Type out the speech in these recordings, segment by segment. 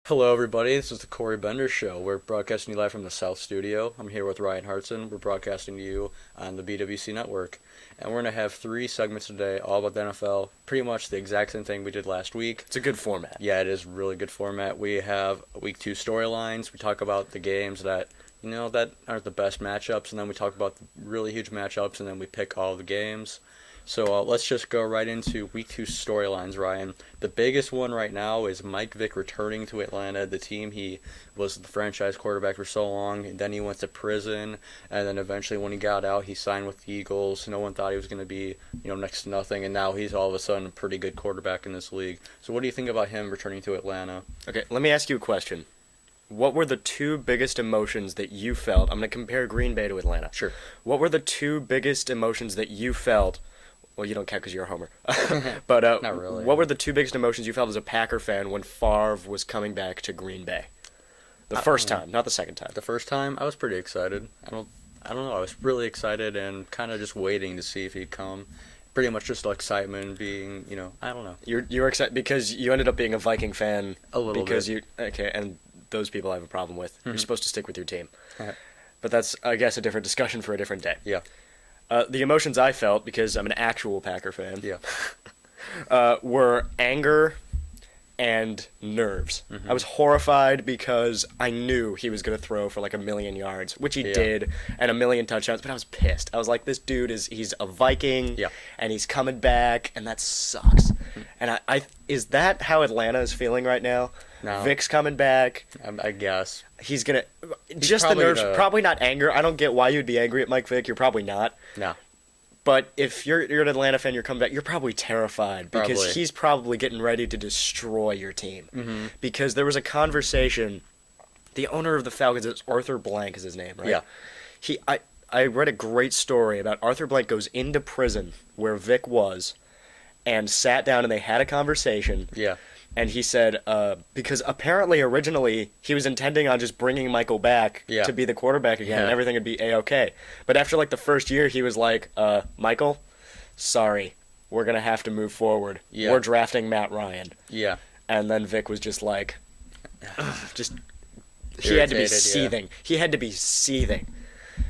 Hello, everybody. This is the Cory Show. We're broadcasting you live from the South Studio. I'm here with Ryan Hartson. We're broadcasting to you on the BWC Network. And we're going to have three segments today, all about the NFL. Pretty much the exact same thing we did last week. It's a good format. Yeah, it is a really good format. We have Week 2 storylines. We talk about the games that, that aren't the best matchups. And then we talk about the really huge matchups, and then we pick all the games. So let's just go right into Week 2 storylines, Ryan. The biggest one right now is Mike Vick returning to Atlanta, the team he was the franchise quarterback for so long. And then he went to prison, and then eventually when he got out, he signed with the Eagles. No one thought he was going to be, next to nothing, and now he's all of a sudden a pretty good quarterback in this league. So what do you think about him returning to Atlanta? Okay, let me ask you a question. What were the two biggest emotions that you felt? I'm going to compare Green Bay to Atlanta. Sure. What were the two biggest emotions that you felt? Well, you don't count because you're a homer. But Not really. What were the two biggest emotions you felt as a Packer fan when Favre was coming back to Green Bay? The first time, not the second time. The first time, I was pretty excited. I don't know. I was really excited and kind of just waiting to see if he'd come. Pretty much just excitement being, I don't know. You were excited because you ended up being a Viking fan. A little because bit. and those people I have a problem with. Mm-hmm. You're supposed to stick with your team. Right. But that's, I guess, a different discussion for a different day. Yeah. The emotions I felt, because I'm an actual Packer fan, Yeah. were anger and nerves. Mm-hmm. I was horrified because I knew he was going to throw for like 1,000,000 yards, which he did, and 1,000,000 touchdowns, but I was pissed. I was like, this dude he's a Viking, and he's coming back, and that sucks. Mm-hmm. And is that how Atlanta is feeling right now? No. Vic's coming back. I guess. He's going to... Just the nerves, probably not anger. I don't get why you'd be angry at Mike Vick. You're probably not. No. But if you're an Atlanta fan, you're coming back, you're probably terrified because he's probably getting ready to destroy your team. Mm-hmm. Because there was a conversation, the owner of the Falcons, it's Arthur Blank is his name, right? Yeah. I read a great story about Arthur Blank goes into prison where Vic was and sat down and they had a conversation. Yeah. And he said, because apparently originally he was intending on just bringing Michael back to be the quarterback again and everything would be A-okay. But after like the first year, he was like, Michael, sorry, we're going to have to move forward. Yeah. We're drafting Matt Ryan. Yeah. And then Vic was just like, he had to be seething. Yeah. He had to be seething.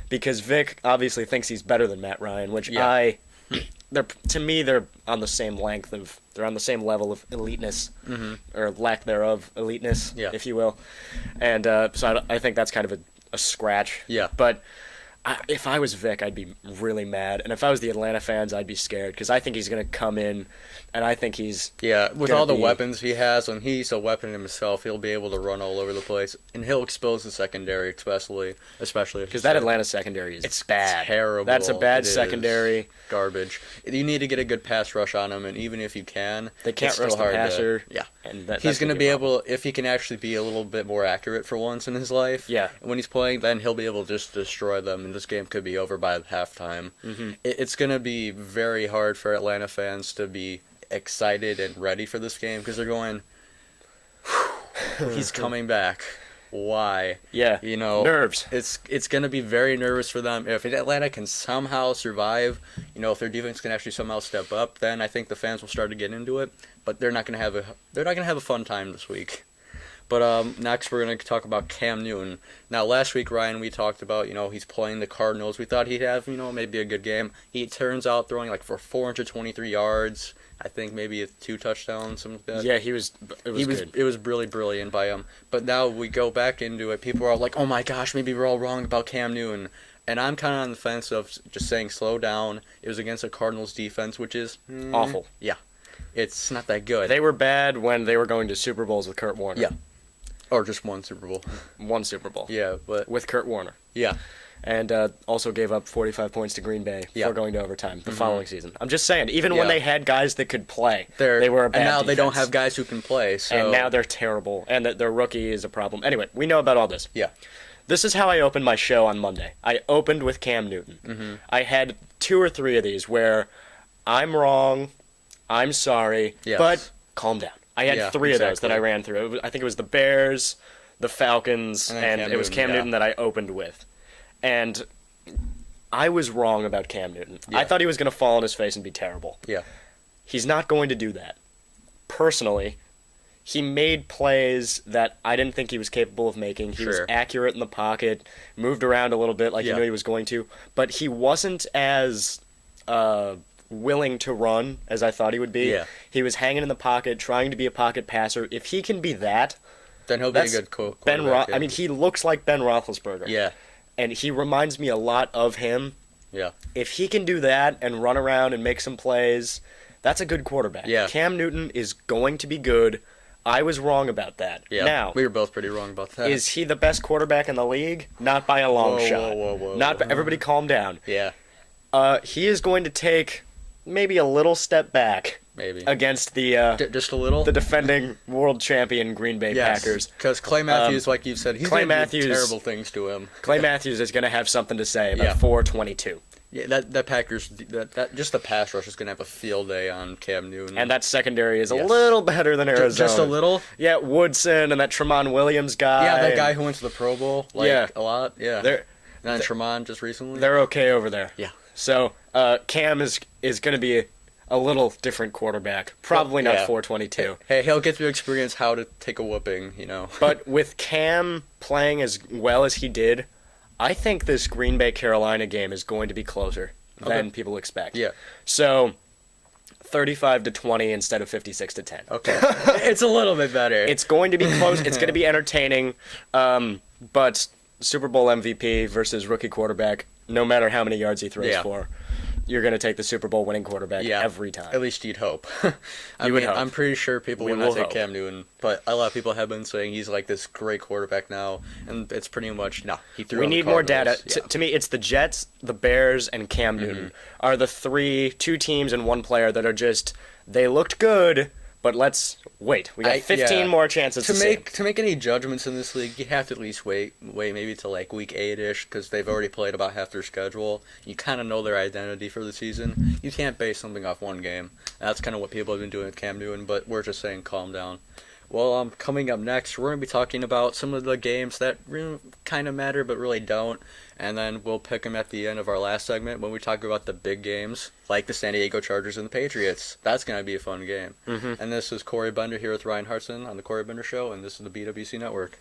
Because Vic obviously thinks he's better than Matt Ryan, which to me, they're on the same they're on the same level of eliteness, or lack thereof eliteness, if you will. And so I think that's kind of a scratch. Yeah. But if I was Vic, I'd be really mad. And if I was the Atlanta fans, I'd be scared because I think he's going to come in, and I think he's... Yeah, with all the weapons he has, when he's a weapon himself, he'll be able to run all over the place. And he'll expose the secondary, especially. Because that Atlanta secondary is bad. Terrible. That's a bad secondary. Garbage. You need to get a good pass rush on him, and even if you can... They can't rush the passer. And he's going to be able, if he can actually be a little bit more accurate for once in his life, when he's playing, then he'll be able to just destroy them, and this game could be over by halftime. Mm-hmm. It's going to be very hard for Atlanta fans to be excited and ready for this game because they're going, he's coming back. Why? Yeah. Nerves. It's going to be very nervous for them. If Atlanta can somehow survive, if their defense can actually somehow step up, then I think the fans will start to get into it. But they're not going to have a fun time this week. But next we're going to talk about Cam Newton. Now last week, Ryan, we talked about, he's playing the Cardinals. We thought he'd have, maybe a good game. He turns out throwing like for 423 yards. I think maybe 2 touchdowns, something like that. Yeah, it was good. It was really brilliant by him. But now we go back into it. People are like, oh my gosh, maybe we're all wrong about Cam Newton. And I'm kind of on the fence of just saying slow down. It was against the Cardinals defense, which is... awful. Yeah. It's not that good. They were bad when they were going to Super Bowls with Kurt Warner. Yeah. Or just one Super Bowl. One Super Bowl. Yeah, but... With Kurt Warner. Yeah. And also gave up 45 points to Green Bay before going to overtime the following season. I'm just saying, even when they had guys that could play, they were a bad And now defense. they don't have guys who can play, so... And now they're terrible, and their rookie is a problem. Anyway, we know about all this. Yeah. This is how I opened my show on Monday. I opened with Cam Newton. Mm-hmm. I had 2 or 3 of these where I'm wrong, I'm sorry, but calm down. I had 3 of those that I ran through. I think it was the Bears, the Falcons, and it was Cam Newton that I opened with. And I was wrong about Cam Newton. I thought he was going to fall on his face and be terrible. Yeah. He's not going to do that. Personally, he made plays that I didn't think he was capable of making. He was accurate in the pocket, moved around a little bit like he knew he was going to, but he wasn't as willing to run as I thought he would be. Yeah. He was hanging in the pocket, trying to be a pocket passer. If he can be that, then he'll be a good quarterback. I mean, he looks like Ben Roethlisberger. Yeah. And he reminds me a lot of him. Yeah. If he can do that and run around and make some plays, that's a good quarterback. Yeah. Cam Newton is going to be good. I was wrong about that. Yeah. Now, we were both pretty wrong about that. Is he the best quarterback in the league? Not by a long shot. Whoa. Everybody calm down. Yeah. He is going to take maybe a little step back. Maybe. Against the just a little? The defending world champion Green Bay Packers. Because Clay Matthews, like you said, he's going to do terrible things to him. Clay Matthews is going to have something to say about 422. Yeah, that Packers, that just the pass rush is going to have a field day on Cam Newton. And that secondary is a little better than Arizona. Just a little? Yeah, Woodson and that Tremont Williams guy. Yeah, that guy who went to the Pro Bowl. A lot. Yeah. And then Tremont just recently. They're okay over there. Yeah. So Cam is going to be a little different quarterback. Probably not 422. Hey, he'll get to experience how to take a whooping, But with Cam playing as well as he did, I think this Green Bay-Carolina game is going to be closer than people expect. Yeah. So 35-20 instead of 56-10. Okay. It's a little bit better. It's going to be close. It's going to be entertaining. But Super Bowl MVP versus rookie quarterback, no matter how many yards he throws for, you're going to take the Super Bowl winning quarterback every time. At least you'd hope. I would hope. I'm pretty sure people would not take Cam Newton, but a lot of people have been saying he's like this great quarterback now, and it's pretty much, he threw We need more data. To me, it's the Jets, the Bears, and Cam Newton are the two teams and one player that are just, they looked good, but let's wait. We got 15 more chances to make any judgments in this league. You have to at least wait maybe to like week 8-ish, because they've already played about half their schedule. You kind of know their identity for the season. You can't base something off one game. That's kind of what people have been doing with Cam Newton, but we're just saying calm down. Well, coming up next, we're going to be talking about some of the games that really kind of matter but really don't, and then we'll pick them at the end of our last segment when we talk about the big games, like the San Diego Chargers and the Patriots. That's going to be a fun game. And this is Cory Bender here with Ryan Hartson on the Cory Bender Show, and this is the BWC Network.